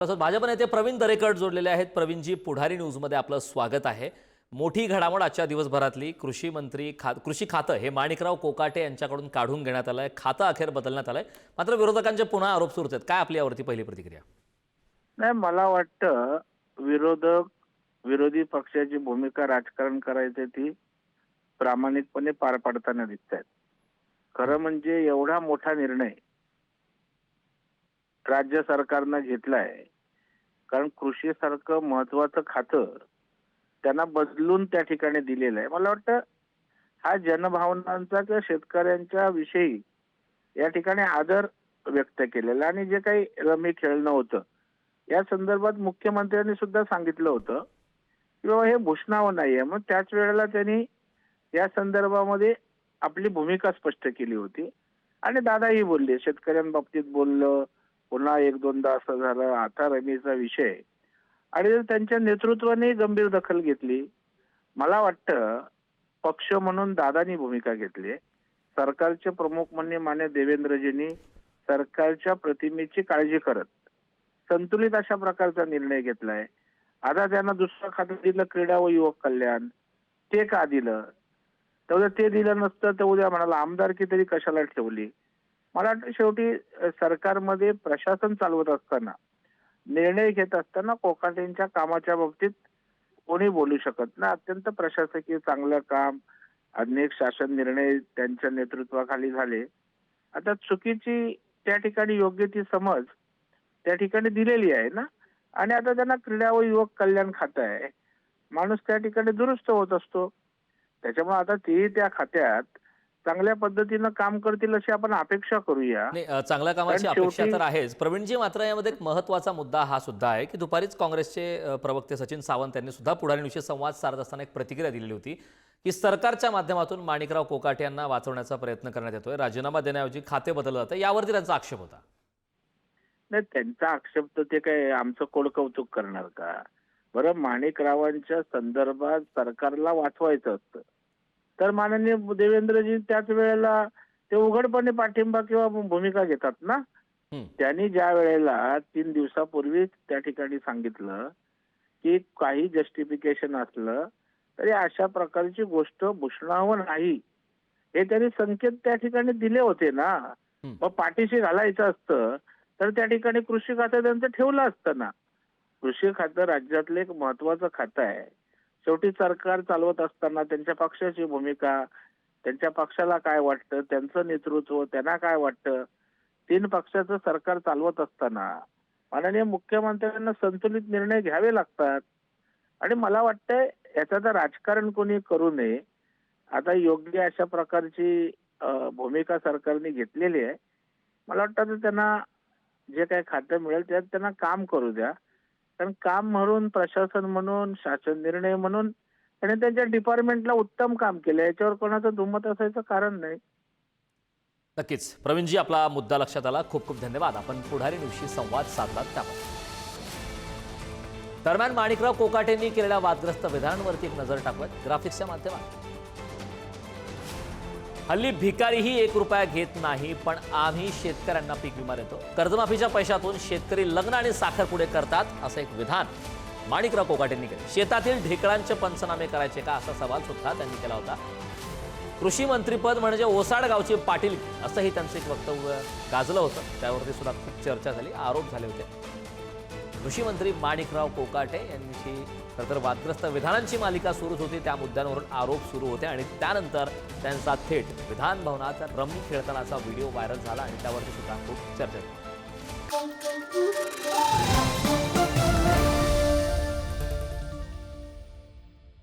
तसंच भाजप नेते प्रवीण दरेकर जोडलेले आहेत। प्रवीणजी, पुढारी न्यूजमध्ये आपलं स्वागत आहे। मोठी घडामोड आजच्या दिवसभरातली कृषी खातं हे माणिकराव कोकाटे यांच्याकडून काढून घेण्यात आलंय। खातं अखेर बदलण्यात आलंय। मात्र विरोधकांचे पुन्हा आरोप सुरू आहेत। काय आपली यावरती पहिली प्रतिक्रिया? नाही, मला वाटतं विरोधी पक्षाची भूमिका राजकारण करायची ती प्रामाणिकपणे पार पाडताना दिसत आहेत। खरं म्हणजे एवढा मोठा निर्णय राज्य सरकारनं घेतलाय, कारण कृषीसारखं महत्वाचं खातं त्यांना बदलून त्या ठिकाणी दिलेलं आहे। मला वाटतं हा जनभावनांचा किंवा शेतकऱ्यांच्या विषयी या ठिकाणी आदर व्यक्त केलेला आणि जे काही रमी खेळणं होतं या संदर्भात मुख्यमंत्र्यांनी सुद्धा सांगितलं होतं की बाबा हे भूषणावं नाहीये। मग त्याच वेळेला त्यांनी या संदर्भामध्ये आपली भूमिका स्पष्ट केली होती आणि दादाही बोलले, शेतकऱ्यांबाबतीत बोललं, पुन्हा एक दोनदा असं झालं, आता रमीचा विषय, आणि त्यांच्या नेतृत्वाने गंभीर दखल घेतली। मला वाटतं पक्ष म्हणून दादानी भूमिका घेतली, सरकारचे प्रमुख म्हणजे मान्य देवेंद्रजींनी सरकारच्या प्रतिमेची काळजी करत संतुलित अशा प्रकारचा निर्णय घेतलाय। आता त्यांना दुसरं खातं दिलं, क्रीडा व युवक कल्याण, ते का दिलं? तर ते दिलं नसतं तर उद्या म्हणाला आमदारकी तरी कशाला ठेवली? मला वाटतं शेवटी सरकारमध्ये प्रशासन चालवत असताना, निर्णय घेत असताना कोकाटेंच्या कामाच्या बाबतीत कोणी बोलू शकत नाही। अत्यंत प्रशासकीय चांगलं काम, अनेक शासन निर्णय त्यांच्या नेतृत्वाखाली झाले। आता चुकीची त्या ठिकाणी योग्य ती समज त्या ठिकाणी दिलेली आहे ना, आणि आता त्यांना क्रीडा व युवक कल्याण खातं आहे, माणूस त्या ठिकाणी दुरुस्त होत असतो। त्याच्यामुळे आता ते त्या खात्यात चांगल्या पद्धतीनं काम करतील अशी आपण अपेक्षा करूया। नाही, चांगल्या कामाची अपेक्षा तर आहेच प्रवीणजी। मात्र यामध्ये एक महत्त्वाचा मुद्दा हा सुद्धा आहे की दुपारीच काँग्रेसचे प्रवक्ते सचिन सावंत यांनी सुद्धा पुढारी न्यूजशी संवाद साधत असताना एक प्रतिक्रिया दिलेली होती की सरकारच्या माध्यमातून माणिकराव कोकाटे यांना वाचवण्याचा प्रयत्न करण्यात येतोय, राजीनामा देण्याऐवजी खाते बदललं जातं। यावरती त्यांचा आक्षेप होता। नाही, त्यांचा आक्षेप तर ते काय आमचं कोडकौतुक करणार का? बरं, माणिकरावांच्या संदर्भात सरकारला वाचवायचं असतं तर माननीय देवेंद्रजी त्याच वेळेला ते उघडपणे पाठिंबा किंवा भूमिका घेतात ना। त्यांनी ज्या वेळेला 3 दिवसापूर्वी त्या ठिकाणी सांगितलं की काही जस्टिफिकेशन असलं तरी अशा प्रकारची गोष्ट भूषणावं नाही, हे त्यांनी संकेत त्या ठिकाणी दिले होते ना। मग पाठीशी घालायचं असतं तर त्या ठिकाणी कृषी खातं त्यांचं ठेवलं असतं ना। कृषी खातं राज्यातलं एक महत्वाचं खातं आहे। शेवटी सरकार चालवत असताना त्यांच्या पक्षाची भूमिका, त्यांच्या पक्षाला काय वाटतं, त्यांचं नेतृत्व त्यांना काय वाटतं, 3 पक्षाचं सरकार चालवत असताना माननीय मुख्यमंत्र्यांना संतुलित निर्णय घ्यावे लागतात। आणि मला वाटतंय याचं राजकारण कोणी करू नये। आता योग्य अशा प्रकारची भूमिका सरकारने घेतलेली आहे। मला वाटतं त्यांना जे काही खातं मिळेल त्यात त्यांना काम करू द्या, कारण काम म्हणून, प्रशासन म्हणून, शासन निर्णय म्हणून त्याने त्यांच्या डिपार्टमेंटला उत्तम काम केलं, याच्यावर कोणाचं दुमत असायचं कारण नाही। नक्कीच प्रवीणजी, आपला मुद्दा लक्षात आला। खूप खूप धन्यवाद, आपण पुढारी न्यूजशी संवाद साधलात त्याबद्दल। दरम्यान माणिकराव कोकाटेंनी केलेल्या वादग्रस्त विधानांवरती एक नजर टाकूयात ग्राफिक्सच्या माध्यमात। हल्ली भिकारीही 1 रुपया घेत नाही, पण आम्ही शेतकऱ्यांना पीक विमा देतो। कर्जमाफीच्या पैशातून शेतकरी लग्न आणि साखरपुडे करतात, असं एक विधान माणिकराव कोकाटेंनी केलं। शेतातील ढेकळांचे पंचनामे करायचे का, असा सवाल सुद्धा त्यांनी केला होता। कृषी मंत्रीपद म्हणजे ओसाड गावचे पाटील, असंही त्यांचं एक वक्तव्य गाजलं होतं। त्यावरती सुद्धा खूप चर्चा झाली, आरोप झाले होते। कृषी मंत्री माणिकराव कोकाटे यांची खरंतर वादग्रस्त विधानांची मालिका सुरूच होती। त्या मुद्द्यांवरून आरोप सुरू होते आणि त्यानंतर त्यांचा थेट विधान भवनात रमी खेळतानाचा व्हिडिओ व्हायरल झाला आणि त्यावरती सुद्धा खूप चर्चा झाली।